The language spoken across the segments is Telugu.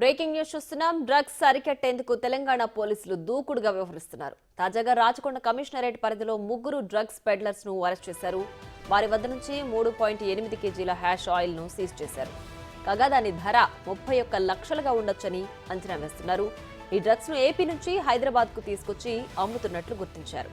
బ్రేకింగ్ న్యూస్ చూస్తున్నాం. డ్రగ్స్ అరికట్టేందుకు తెలంగాణ పోలీసులు దూకుడుగా వ్యవహరిస్తున్నారు. తాజాగా రాచకొండ కమిషనరేట్ పరిధిలో 3 డ్రగ్స్ పెడ్లర్స్ ను అరెస్ట్ చేశారు. వారి వద్ద నుంచి 3.8 కేజీల హ్యాష్ ఆయిల్ ను సీజ్ చేశారు. కాగా దాని ధర 31 లక్షలుగా ఉండొచ్చని అంచనా వేస్తున్నారు. ఈ డ్రగ్స్ ను ఏపీ నుంచి హైదరాబాద్ కు తీసుకొచ్చి అమ్ముతున్నట్లు గుర్తించారు.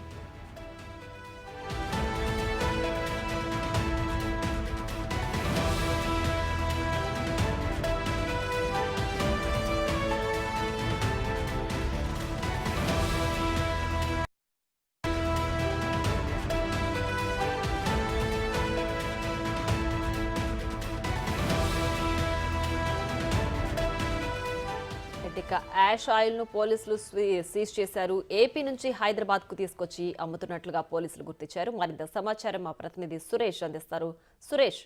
ఇక యాష్ ఆయిల్ ను పోలీసులు సీజ్ చేశారు. ఏపీ నుంచి హైదరాబాద్ కు తీసుకొచ్చి అమ్ముతున్నట్లుగా పోలీసులు గుర్తించారు. మరింత సమాచారం మా ప్రతినిధి సురేష్ అందిస్తారు. సురేష్,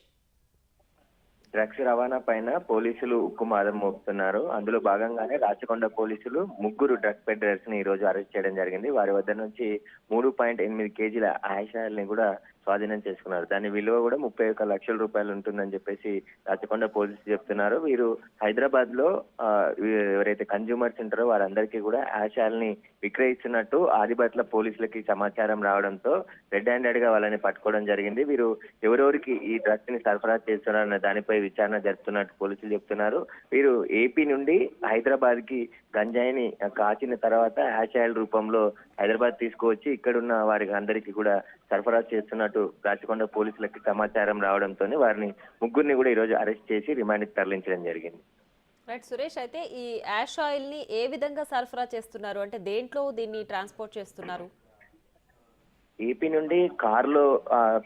డ్రగ్స్ రవాణా పైన పోలీసులు ఉక్కుమాదం మోపుతున్నారు. అందులో భాగంగానే రాచకొండ పోలీసులు 3 డ్రగ్ పెడ్లర్స్ ని ఈ రోజు అరెస్ట్ చేయడం జరిగింది. వారి వద్ద నుంచి 3.8 కేజీల హ్యాష్ ఆయిల్ ని కూడా స్వాధీనం చేసుకున్నారు. దాని విలువ కూడా 31 లక్షల రూపాయలు ఉంటుందని చెప్పేసి రాచకొండ పోలీసులు చెప్తున్నారు. వీరు హైదరాబాద్ లో ఎవరైతే కన్జ్యూమర్స్ ఉంటారో వారందరికీ కూడా హ్యాష్ ఆయిల్ ని విక్రయిస్తున్నట్టు ఆదిబట్ల పోలీసులకి సమాచారం రావడంతో రెడ్ హ్యాండెడ్ గా వాళ్ళని పట్టుకోవడం జరిగింది. వీరు ఎవరెవరికి ఈ డ్రగ్స్ ని సరఫరా చేస్తున్నారన్న దానిపై విచారణ జరుపుతున్నట్టు పోలీసులు చెప్తున్నారు. వీరు ఏపీ నుండి హైదరాబాద్ కి గంజాయిని కాచిన తర్వాత హ్యాష్ ఆయిల్ రూపంలో హైదరాబాద్ తీసుకువచ్చి ఇక్కడున్న వారికి అందరికీ కూడా సరఫరా చేస్తున్నట్టు రాచకొండ పోలీసులకి సమాచారం రావడంతో వారిని 3 కూడా ఈ రోజు అరెస్ట్ చేసి రిమాండ్కి తరలించడం జరిగింది. రైట్ సురేష్, అయితే ఈ యాష్ ఆయిల్ ని ఏ విధంగా సరఫరా చేస్తున్నారు, అంటే దేంట్లో దీన్ని ట్రాన్స్పోర్ట్ చేస్తున్నారు? ఏపీ నుండి కారులో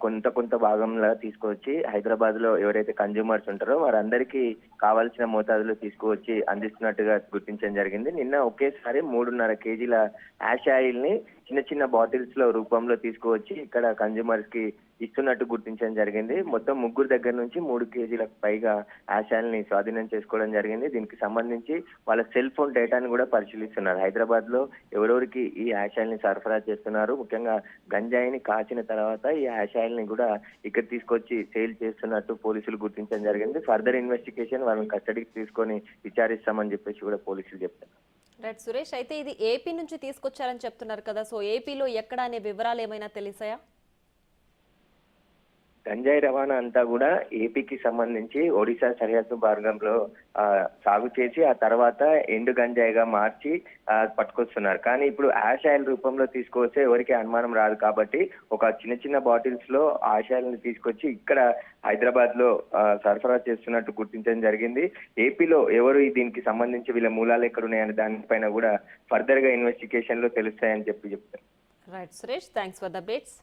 కొంత భాగంలో తీసుకువచ్చి హైదరాబాద్ లో ఎవరైతే కన్జ్యూమర్స్ ఉంటారో వారందరికీ కావాల్సిన మోతాదులో తీసుకువచ్చి అందిస్తున్నట్టుగా గుర్తించడం జరిగింది. నిన్న ఒకేసారి 3.5 కేజీల యాష్ ఆయిల్ ని చిన్న బాటిల్స్ లో రూపంలో తీసుకువచ్చి ఇక్కడ కన్జ్యూమర్స్ కి ఇస్తున్నట్టు గుర్తించడం జరిగింది. మొత్తం 3 దగ్గర నుంచి 3 కేజీలకు పైగా యాష్ ఆయిల్ ని స్వాధీనం చేసుకోవడం జరిగింది. దీనికి సంబంధించి వాళ్ళ సెల్ ఫోన్ డేటాను కూడా పరిశీలిస్తున్నారు. హైదరాబాద్ లో ఎవరెవరికి ఈ యాష్ ఆయిల్ ని సరఫరా చేస్తున్నారు, ముఖ్యంగా గంజాయిని కాచిన తర్వాత ఈ యాష్ ఆయిల్ ని కూడా ఇక్కడ తీసుకొచ్చి సేల్ చేస్తున్నట్టు పోలీసులు గుర్తించడం జరిగింది. ఫర్దర్ ఇన్వెస్టిగేషన్ వాళ్ళని కస్టడీకి తీసుకొని విచారిస్తామని చెప్పేసి కూడా పోలీసులు చెప్తారు. రైట్ సురేష్, అయితే ఇది ఏపీ నుంచి తీసుకొచ్చారని చెప్తున్నారు కదా, సో ఏపీలో ఎక్కడ అనే వివరాలు ఏమైనా తెలిసాయా? గంజాయి రవాణా అంతా కూడా ఏపీకి సంబంధించి ఒడిశా సరిహద్దు మార్గంలో సాగు చేసి ఆ తర్వాత ఎండు గంజాయిగా మార్చి పట్టుకొస్తున్నారు. కానీ ఇప్పుడు యాష్ ఆయిల్ రూపంలో తీసుకొస్తే ఎవరికి అనుమానం రాదు కాబట్టి ఒక చిన్న బాటిల్స్ లో యాష్ ఆయిల్ ని తీసుకొచ్చి ఇక్కడ హైదరాబాద్ లో సరఫరా చేస్తున్నట్టు గుర్తించడం జరిగింది. ఏపీలో ఎవరు దీనికి సంబంధించి వీళ్ళ మూలాలు ఎక్కడ ఉన్నాయనే దానిపైన కూడా ఫర్దర్ గా ఇన్వెస్టిగేషన్ లో తెలుస్తాయని చెప్తారు. Right Suresh, thanks for the updates.